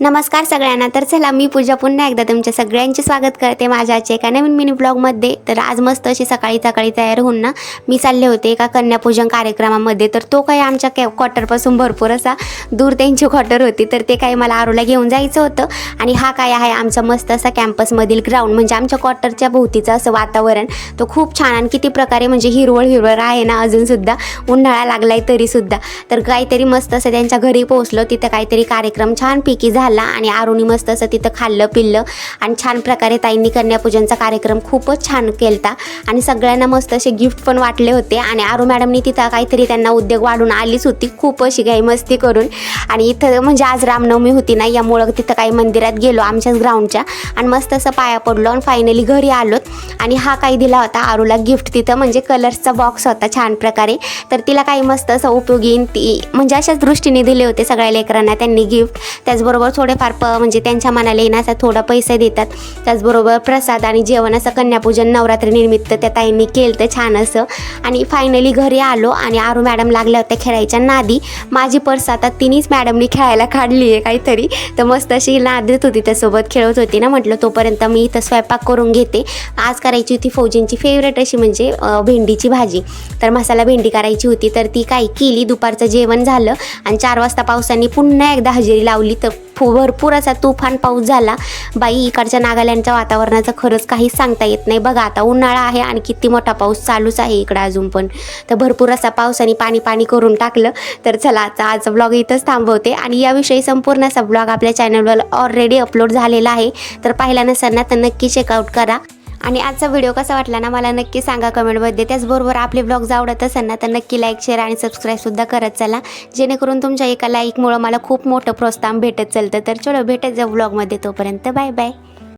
नमस्कार सगळ्यांना। तर चला मी पूजा पुन्हा एकदा तुमच्या सगळ्यांचे स्वागत करते माझ्या आजच्या एका नवीन मिनी ब्लॉगमध्ये। तर आज मस्त अशी सकाळी तयार होऊन ना मी चालले होते एका कन्यापूजन कार्यक्रमामध्ये। तर तो काही आमच्या क्वार्टरपासून भरपूर असा दूर त्यांची क्वार्टर होती। तर ते काही मला आरूला घेऊन जायचं होतं आणि हा काय आहे आमचा मस्त असा कॅम्पसमधील ग्राउंड, म्हणजे आमच्या क्वार्टरच्या भोवतीचं असं वातावरण तो खूप छान आणि किती प्रकारे म्हणजे हिरवळ आहे ना अजूनसुद्धा उन्हाळा लागलाय तरीसुद्धा। तर काहीतरी मस्त असं त्यांच्या घरी पोहोचलो, तिथं काहीतरी कार्यक्रम छानपैकी झाला आणि आरुनी मस्त असं तिथं खाल्लं पिल्लं आणि छान प्रकारे ताईंनी कन्यापूजनचा कार्यक्रम खूपच छान केलता आणि सगळ्यांना मस्त असे गिफ्ट पण वाटले होते। आणि आरू मॅडमनी तिथं काहीतरी त्यांना उद्योग वाढून आलीच होती खूप अशी काही मस्ती करून। आणि इथं म्हणजे आज रामनवमी होती ना, यामुळं तिथं काही मंदिरात गेलो आमच्याच ग्राउंडच्या आणि मस्त असं पाया पडलो आणि फायनली घरी आलो। आणि हा काही दिला होता आरूला गिफ्ट, तिथं म्हणजे कलर्सचा बॉक्स होता छान प्रकारे। तर तिला काही मस्त असं उपयोगी ती म्हणजे अशाच दृष्टीने दिले होते सगळ्या लेकरांना त्यांनी गिफ्ट। त्याचबरोबर थोडेफार म्हणजे त्यांच्या मनाला येण्याचा थोडा पैसे देतात। त्याचबरोबर प्रसाद आणि जेवण असं कन्यापूजन नवरात्री निमित्त त्या ताईंनी केलं तर छान असं। आणि फायनली घरी आलो आणि आरू मॅडम लागल्या होत्या खेळायच्या नादी। माझी पर्स आता तिन्हीच मॅडमनी खेळायला काढली आहे काहीतरी, तर मस्त अशी नादत होती त्यासोबत खेळत होती ना। म्हटलं तोपर्यंत मी इथं स्वयंपाक करून घेते। आज करायची होती फौजींची फेवरेट अशी म्हणजे भेंडीची भाजी। तर मसाला भेंडी करायची होती, तर ती काय केली। दुपारचं जेवण झालं आणि 4 वाजता पावसाने पुन्हा एकदा हजेरी लावली, तर भरपूर असा तुफान पाऊस झाला बाई। इकडच्या नागालँडच्या वातावरणाचं खरंच काहीच सांगता येत नाही बघा। आता उन्हाळा आहे आणि किती मोठा पाऊस चालूच आहे इकडं अजून पण। तर भरपूर असा पावसाने पाणी करून टाकलं। तर चला आजचा ब्लॉग इथंच थांबवते आणि याविषयी संपूर्ण असा ब्लॉग आपल्या चॅनलवर ऑलरेडी अपलोड झालेला आहे। तर पाहिला नसेल ना तर नक्की चेकआउट करा। आणि आजचा व्हिडिओ कसा वाटला ना मला नक्की सांगा कमेंटमध्ये। त्याचबरोबर आपले ब्लॉग्स आवडत असेल ना तर नक्की लाईक शेअर आणि सबस्क्राईबसुद्धा करत चला, जेणेकरून तुमच्या एका लाईकमुळं मला खूप मोठं प्रोत्साहन भेटत चालतं। तर चलो भेटत जाऊ ब्लॉगमध्ये, तोपर्यंत बाय बाय।